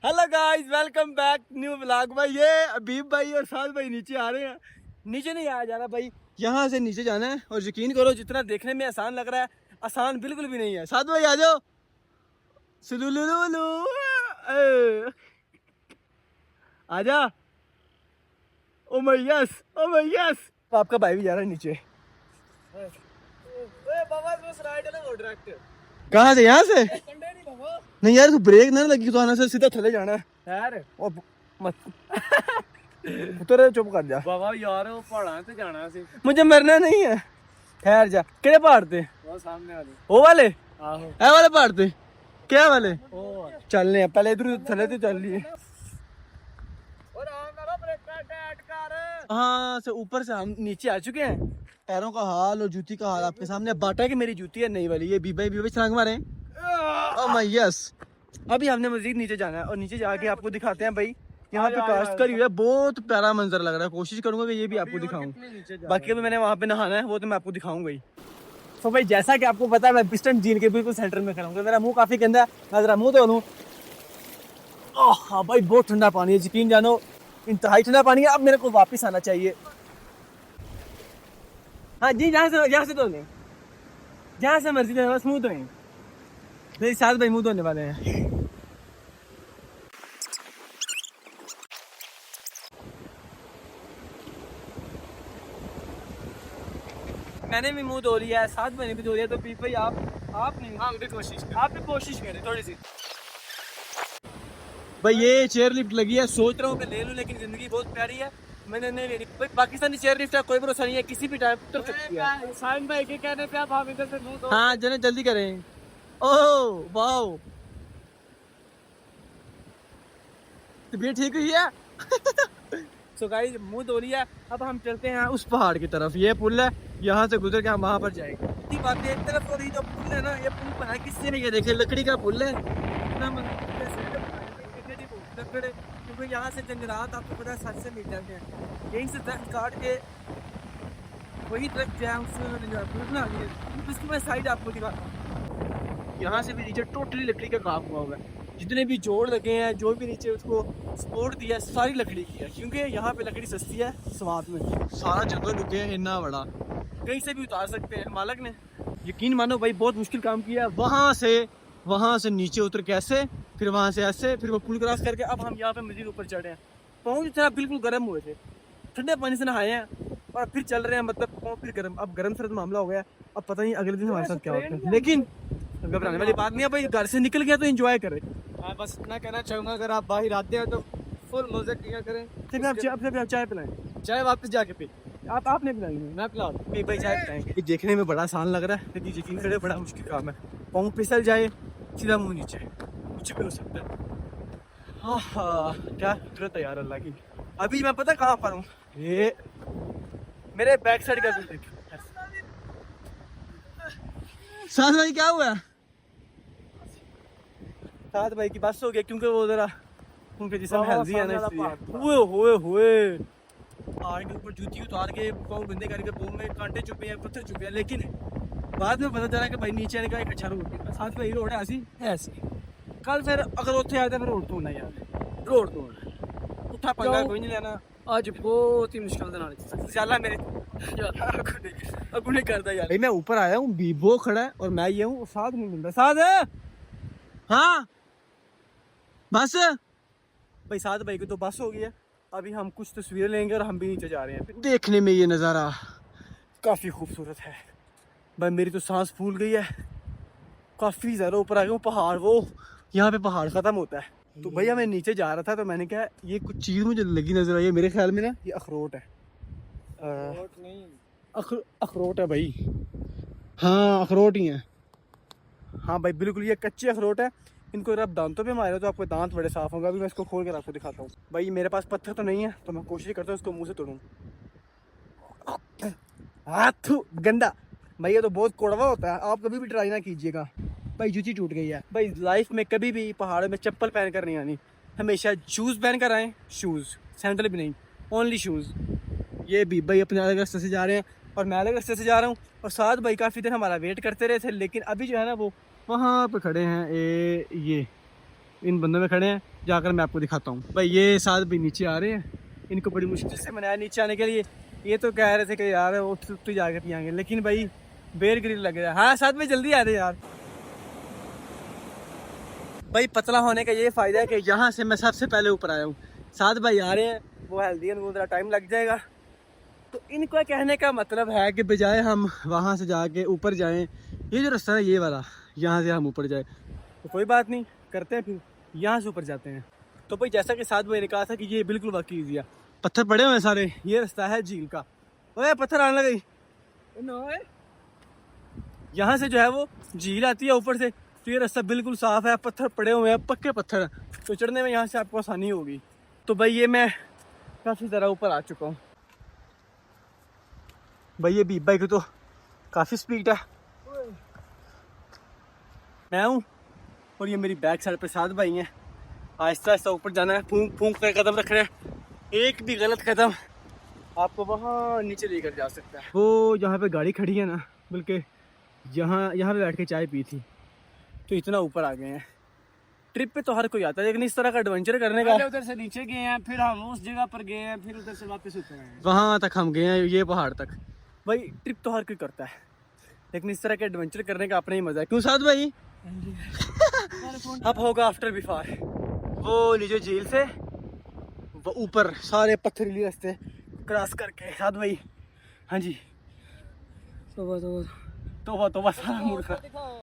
Hello guys, welcome back new vlog. भाई ये अबीब भाई और साद भाई नीचे आ रहे हैं। नीचे नहीं आया जा रहा भाई, यहाँ से नीचे जाना है। और यकीन करो जितना देखने में आसान लग रहा है, आसान बिल्कुल भी नहीं है। साद भाई आ जाओ। सुलुलुलुलु। ए, आजा। Oh my yes, oh my yes. आपका भाई भी जा रहा है नीचे। कहाँ से? यहाँ से नहीं यार, तू ब्रेक ना लगी तो आना से सीधा थले जाना है यार। ओ मत उतर, चुप कर जा बाबा यार वो पहाड़ां ते जाना सी। मुझे मरना नहीं है। ठहर जा। केड़े पहाड़ ते? वो सामने वाले। ओ वाले? आहो ए वाले पहाड़ ते? क्या वाले? ओ चलने हैं पहले, इधर थले तो चल लिए। और आम करो ब्रेक टाइट कर। हाँ से ऊपर से हम नीचे आ चुके हैं। पैरों का हाल और जूती का हाल आपके सामने। बाटा है कि मेरी जूती है नई वाली, ये बीबे बीबे छलांग मारे। Oh my yes. अभी हमने मजीद नीचे जाना है और नीचे जाके आपको दिखाते हैं भाई। यहाँ पे काश्त करी हुई है, बहुत प्यारा मंजर लग रहा है। कोशिश करूंगा कि ये भी आपको दिखाऊं। बाकी अभी मैंने वहाँ पे नहाना है, वो तो मैं आपको दिखाऊंगा ही। तो भाई जैसा कि आपको पता है, मैं पिस्टन झील के बिल्कुल सेंटर में खड़ा हूँ। मेरा मुंह काफी गंदा है, मैं जरा मुंह धो लूं। हाँ भाई, बहुत ठंडा पानी है, यकीन जानो इंतहाई ठंडा पानी है। अब मेरे को वापस आना चाहिए। हाँ जी, यहाँ से धो लें, जहाँ से मर्जी बस मुंह धोएं। मेरे साथ भाई मुंह धोने वाले हैं। मैंने भी मुंह धो लिया है, साथ मैंने भी धो लिया। तो पी भाई आप नहीं, हम भी कोशिश कर। आप भी कोशिश करें थोड़ी सी। भाई ये चेयर लिफ्ट लगी है, सोच रहा हूँ मैं ले लूँ, लेकिन जिंदगी बहुत प्यारी है, मैंने नहीं लेनी। भाई पाकिस्तानी चेयर लिफ्ट है, कोई भरोसा नहीं है, किसी भी टाइम उतर सकती है। साइम भाई के कहने पे आप हम इधर से मुंह धो। हाँ जने जल्दी करें। ओह वाओ, तबीयत ठीक हुई है। सो गाइस, मुंह धो लिया। अब हम चलते हैं उस पहाड़ की तरफ। ये पुल है, यहाँ से गुजर के हम वहाँ पर जाएंगे। इतनी बात है, एक तरफ और ये जो पुल है ना, ये पुल बना किसने नहीं, ये देखे लकड़ी का पुल है। इतना लकड़े, क्योंकि यहाँ से जंगलात आपको पता है 7 से मिल जाते हैं। यहीं से दरख्त काट के वही दरख्त जो है उसमें पुल बना दिए। उसकी मैं साइड आपको दिखाता हूँ। यहाँ से भी नीचे टोटली लकड़ी का काम हुआ हुआ है। जितने भी जोड़ लगे हैं, जो भी नीचे उसको सपोर्ट दिया, सारी लकड़ी की है। क्योंकि यहाँ पे लकड़ी सस्ती है। स्वाद में सारा जंगल रुके हैं, इतना बड़ा, कहीं से भी उतार सकते हैं मालक ने। यकीन मानो भाई, बहुत मुश्किल काम किया है। वहाँ से नीचे उतर के ऐसे, फिर वहाँ से ऐसे, फिर वो पुल क्रॉस करके अब हम यहाँ पे मजीद ऊपर चढ़े हैं। पाँव जो थे बिल्कुल गर्म हुए थे, ठंडे पानी से नहाए हैं और फिर चल रहे हैं। मतलब पाँव फिर गर्म, अब गर्म सर्द मामला हो गया। अब पता नहीं अगले दिन हमारे साथ क्या होता है, लेकिन घबराने वाली बात नहीं है भाई। घर से निकल गया तो एंजॉय करें। मैं बस इतना कहना चाहूँगा, अगर आप बाहर आते हो तो फुल मजे किया करें। फिर आप चाय पिलाएं। चाय वापस जाके पी। आपने पिलाई है? मैं पिला नहीं भाई, चाय पिलाएंगे। ये देखने में बड़ा आसान लग रहा है, लेकिन यकीन करें बड़ा मुश्किल काम है। पाँव फिसल जाए, सीधा मुंह नीचे, कुछ भी हो सकता है। हाँ हाँ, क्या कुदरत है यार अल्लाह की। अभी मैं पता कहाँ पर हूँ, ये मेरे बैक साइड का व्यू देखो। साथ भाई क्या हुआ? साथ भाई की बस हो गया, क्योंकि वो जरा उनके जिस्म हेल्दी है ना, इसलिए। हुए पहाड़ के ऊपर जूती उतार के पाँव गंदे करके पाँव में कांटे चुपे हैं, पत्थर चुपे हैं। लेकिन बाद में पता चला कि भाई नीचे आने का एक अच्छा रूट है। साथ भाई रोड है ऐसी। कल फिर अगर उत्थे आए तो फिर रोड तोड़ना यार, रोड तोड़ उठा पंगा कोई नहीं लेना। आज बहुत ही मुश्किल से नाले जाला मेरे अब नहीं करता यार। भाई मैं ऊपर आया हूँ, बीबो खड़ा है और मैं ये हूँ, साथ नहीं मिल रहा। साथ है? हाँ बस भाई, साथ भाई की तो बस हो गई है। अभी हम कुछ तस्वीरें लेंगे और हम भी नीचे जा रहे हैं। देखने में ये नज़ारा काफ़ी खूबसूरत है भाई, मेरी तो सांस फूल गई है। काफ़ी ज़्यादा ऊपर आ गया हूँ। पहाड़, वो यहाँ पे पहाड़ ख़त्म होता है। तो भैया मैं नीचे जा रहा था, तो मैंने कहा ये कुछ चीज़ मुझे लगी नज़र आई है। मेरे ख्याल में ना ये अखरोट है। अखरोट है भाई। हाँ अखरोट ही है। हाँ भाई बिल्कुल, ये कच्चे अखरोट है। इनको अगर आप दांतों पे मारे तो आपके दांत बड़े साफ होंगे। अभी मैं इसको खोल कर आपको दिखाता हूँ। भाई मेरे पास पत्थर तो नहीं है, तो मैं कोशिश करता हूँ इसको मुंह से तोड़ूं। हाथ गंदा भाई, ये तो बहुत कड़वा होता है। आप कभी भी ट्राई ना कीजिएगा भाई, जूती टूट गई है। भाई लाइफ में कभी भी पहाड़ में चप्पल पहन कर नहीं आनी, हमेशा शूज़ पहन कर आए। शूज़, सैंडल भी नहीं, ओनली शूज़। ये भी भाई अपने अलग रास्ते से जा रहे हैं और मैं अलग रास्ते से जा रहा हूँ। और साथ भाई काफ़ी देर हमारा वेट करते रहे थे, लेकिन अभी जो है ना वो वहाँ पे खड़े हैं। ये इन बंदों में खड़े हैं, जाकर मैं आपको दिखाता हूँ। भाई ये साथ भी नीचे आ रहे हैं, इनको बड़ी मुश्किल से मनाया नीचे आने के लिए। ये तो कह रहे थे कि यार वो तो जाके पियेंगे, लेकिन भाई बेर ग्रिल लग रहा है। हाँ साथ में जल्दी आ रहे यार। भाई पतला होने का ये फ़ायदा है कि यहाँ से मैं सबसे पहले ऊपर आया हूँ। साथ भाई आ रहे हैं, वो हेल्दी है, उनको ज़रा टाइम लग जाएगा। तो इनका कहने का मतलब है कि बजाय हम वहाँ से जाके ऊपर जाएं, ये जो रास्ता है ये वाला, यहाँ से हम ऊपर जाए, तो कोई बात नहीं, करते हैं फिर यहाँ से ऊपर जाते हैं। तो भाई जैसा कि साथ भाई ने कहा था कि ये बिल्कुल वाकई ईजी है, पत्थर पड़े हुए हैं सारे, ये रास्ता है झील का। ओए पत्थर आने लगे, यहाँ से जो है वो झील आती है ऊपर से। तो ये रास्ता बिल्कुल साफ है, पत्थर पड़े हुए हैं, पक्के पत्थर, तो चढ़ने में यहाँ से आपको आसानी होगी। तो भाई ये मैं काफ़ी ज़रा ऊपर आ चुका हूँ। भाई ये बीप बाइक तो काफ़ी स्पीड है। मैं हूँ और ये मेरी बैक साइड पे साथ भाई हैं। आहिस्ता आहिस्ता ऊपर जाना है, फूंक फूंक कर कदम रखना है, एक भी गलत कदम आपको वहाँ नीचे लेकर जा सकता है। वो जहाँ पे गाड़ी खड़ी है ना, बल्कि यहाँ पे बैठ के चाय पी थी, तो इतना ऊपर आ गए हैं। ट्रिप पे तो हर कोई आता है, लेकिन इस तरह का एडवेंचर करने का, उधर से नीचे गए हैं, फिर हम उस जगह पर गए हैं, फिर उधर से वापस ऊपर आए हैं। वहाँ तक हम गए हैं, ये पहाड़ तक। भाई ट्रिप तो हर कोई करता है, लेकिन इस तरह के एडवेंचर करने का अपना ही मजा है। क्यों साथ भाई? अब होगा आफ्टर बिफोर। वो नीचे झील से वो ऊपर सारे पत्थरीले रास्ते क्रॉस करके साथ भाई। हाँ जी, तो सारा मूड खराब।